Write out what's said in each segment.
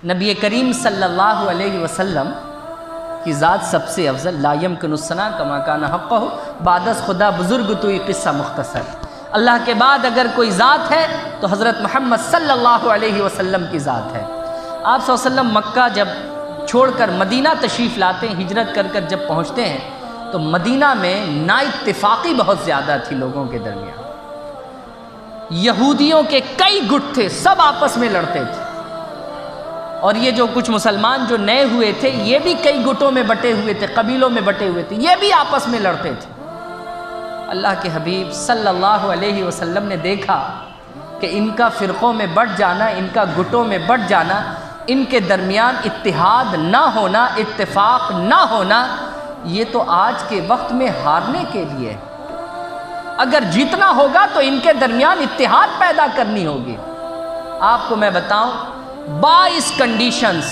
نبی کریم صلی اللہ علیہ وسلم کی ذات سب سے افضل، لا یمکن الثناء کما کان حقہ، بعد از خدا بزرگ تو یہ قصہ مختصر۔ اللہ کے بعد اگر کوئی ذات ہے تو حضرت محمد صلی اللہ علیہ وسلم کی ذات ہے۔ آپ صلی اللہ علیہ وسلم مکہ جب چھوڑ کر مدینہ تشریف لاتے ہیں، ہجرت کر کر جب پہنچتے ہیں تو مدینہ میں نا اتفاقی بہت زیادہ تھی لوگوں کے درمیان۔ یہودیوں کے کئی گٹ تھے، سب آپس میں لڑتے تھے، اور یہ جو کچھ مسلمان جو نئے ہوئے تھے یہ بھی کئی گٹوں میں بٹے ہوئے تھے، قبیلوں میں بٹے ہوئے تھے، یہ بھی آپس میں لڑتے تھے۔ اللہ کے حبیب صلی اللہ علیہ وسلم نے دیکھا کہ ان کا فرقوں میں بٹ جانا، ان کا گٹوں میں بٹ جانا، ان کے درمیان اتحاد نہ ہونا، اتفاق نہ ہونا، یہ تو آج کے وقت میں ہارنے کے لیے ہے۔ اگر جیتنا ہوگا تو ان کے درمیان اتحاد پیدا کرنی ہوگی۔ آپ کو میں بتاؤں 22 کنڈیشنز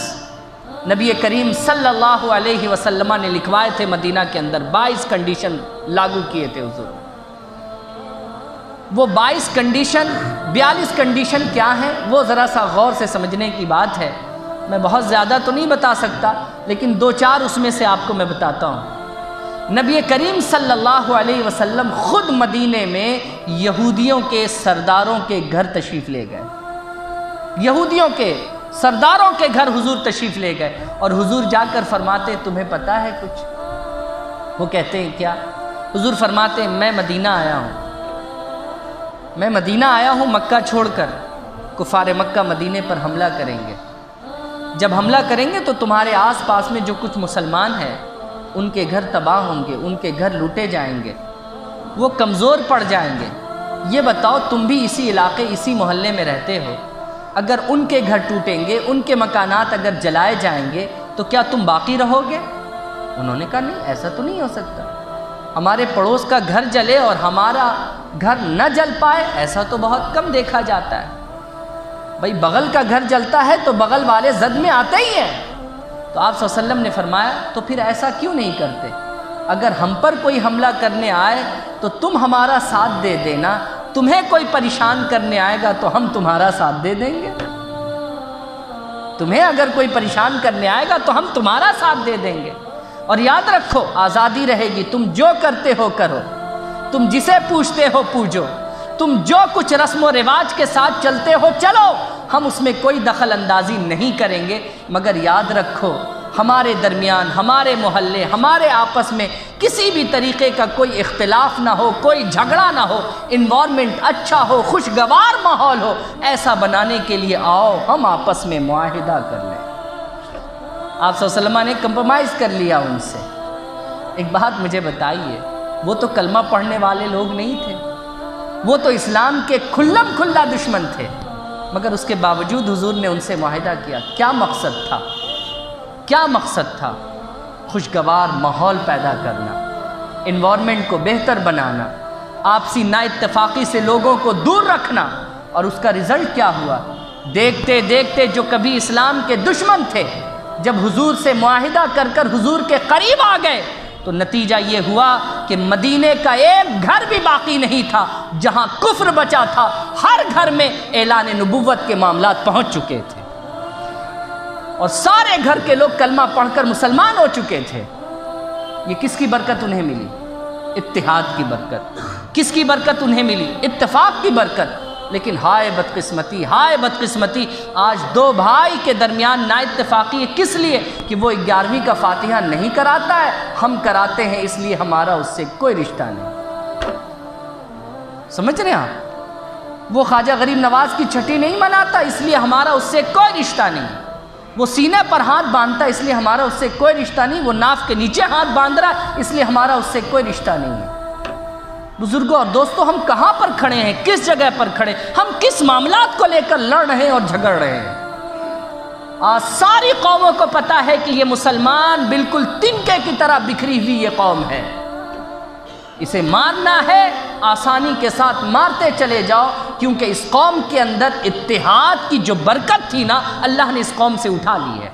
نبی کریم صلی اللہ علیہ وسلم نے لکھوائے تھے مدینہ کے اندر، 22 کنڈیشن لاگو کیے تھے حضور۔ وہ 22 کنڈیشن 42 کنڈیشن کیا ہیں وہ ذرا سا غور سے سمجھنے کی بات ہے۔ میں بہت زیادہ تو نہیں بتا سکتا، لیکن 2-4 اس میں سے آپ کو میں بتاتا ہوں۔ نبی کریم صلی اللہ علیہ وسلم خود مدینے میں یہودیوں کے سرداروں کے گھر تشریف لے گئے، یہودیوں کے سرداروں کے گھر حضور تشریف لے گئے، اور حضور جا کر فرماتے تمہیں پتہ ہے کچھ؟ وہ کہتے ہیں کیا؟ حضور فرماتے ہیں میں مدینہ آیا ہوں، میں مدینہ آیا ہوں مکہ چھوڑ کر۔ کفار مکہ مدینے پر حملہ کریں گے، جب حملہ کریں گے تو تمہارے آس پاس میں جو کچھ مسلمان ہیں ان کے گھر تباہ ہوں گے، ان کے گھر لوٹے جائیں گے، وہ کمزور پڑ جائیں گے۔ یہ بتاؤ تم بھی اسی علاقے اسی محلے میں رہتے ہو، اگر ان کے گھر ٹوٹیں گے، ان کے مکانات اگر جلائے جائیں گے تو کیا تم باقی رہو گے؟ انہوں نے کہا نہیں، ایسا تو نہیں ہو سکتا، ہمارے پڑوس کا گھر جلے اور ہمارا گھر نہ جل پائے، ایسا تو بہت کم دیکھا جاتا ہے۔ بھائی بغل کا گھر جلتا ہے تو بغل والے زد میں آتے ہی ہیں۔ تو آپ صلی اللہ علیہ وسلم نے فرمایا تو پھر ایسا کیوں نہیں کرتے؟ اگر ہم پر کوئی حملہ کرنے آئے تو تم ہمارا ساتھ دے دینا، تمہیں کوئی پریشان کرنے آئے گا تو ہم تمہارا ساتھ دے دیں گے، تمہیں اگر کوئی پریشان کرنے آئے گا تو ہم تمہارا ساتھ دے دیں گے۔ اور یاد رکھو آزادی رہے گی، تم جو کرتے ہو کرو، تم جسے پوچھتے ہو پوچھو، تم جو کچھ رسم و رواج کے ساتھ چلتے ہو چلو، ہم اس میں کوئی دخل اندازی نہیں کریں گے، مگر یاد رکھو ہمارے درمیان، ہمارے محلے، ہمارے آپس میں کسی بھی طریقے کا کوئی اختلاف نہ ہو، کوئی جھگڑا نہ ہو، انوائرمنٹ اچھا ہو، خوشگوار ماحول ہو، ایسا بنانے کے لیے آؤ ہم آپس میں معاہدہ کر لیں۔ آپ صلی اللہ علیہ وسلم نے کمپرومائز کر لیا ان سے۔ ایک بات مجھے بتائیے، وہ تو کلمہ پڑھنے والے لوگ نہیں تھے، وہ تو اسلام کے کھلم کھلا دشمن تھے، مگر اس کے باوجود حضور نے ان سے معاہدہ کیا۔ کیا مقصد تھا؟ کیا مقصد تھا؟ خوشگوار ماحول پیدا کرنا، انوائرمنٹ کو بہتر بنانا، آپسی نا اتفاقی سے لوگوں کو دور رکھنا۔ اور اس کا رزلٹ کیا ہوا؟ دیکھتے دیکھتے جو کبھی اسلام کے دشمن تھے جب حضور سے معاہدہ کر کر حضور کے قریب آ گئے تو نتیجہ یہ ہوا کہ مدینے کا ایک گھر بھی باقی نہیں تھا جہاں کفر بچا تھا، ہر گھر میں اعلان نبوت کے معاملات پہنچ چکے تھے، اور سارے گھر کے لوگ کلمہ پڑھ کر مسلمان ہو چکے تھے۔ یہ کس کی برکت انہیں ملی؟ اتحاد کی برکت۔ کس کی برکت انہیں ملی؟ اتفاق کی برکت۔ لیکن ہائے بدقسمتی، ہائے بدقسمتی، آج دو بھائی کے درمیان نا اتفاقی ہے، کس لیے؟ کہ وہ 11ویں کا فاتحہ نہیں کراتا ہے، ہم کراتے ہیں، اس لیے ہمارا اس سے کوئی رشتہ نہیں۔ سمجھ رہے ہیں آپ؟ وہ خواجہ غریب نواز کی چھٹی نہیں مناتا، اس لیے ہمارا اس سے کوئی رشتہ نہیں۔ وہ سینے پر ہاتھ باندھتا، اس لیے ہمارا اس سے کوئی رشتہ نہیں۔ وہ ناف کے نیچے ہاتھ باندھ رہا ہے، اس لیے ہمارا اس سے کوئی رشتہ نہیں ہے۔ بزرگوں اور دوستوں، ہم کہاں پر کھڑے ہیں؟ کس جگہ پر کھڑے؟ ہم کس معاملات کو لے کر لڑ رہے ہیں اور جھگڑ رہے ہیں؟ آج ساری قوموں کو پتا ہے کہ یہ مسلمان بالکل تنکے کی طرح بکھری ہوئی یہ قوم ہے، اسے مارنا ہے، آسانی کے ساتھ مارتے چلے جاؤ، کیونکہ اس قوم کے اندر اتحاد کی جو برکت تھی نا، اللہ نے اس قوم سے اٹھا لی ہے۔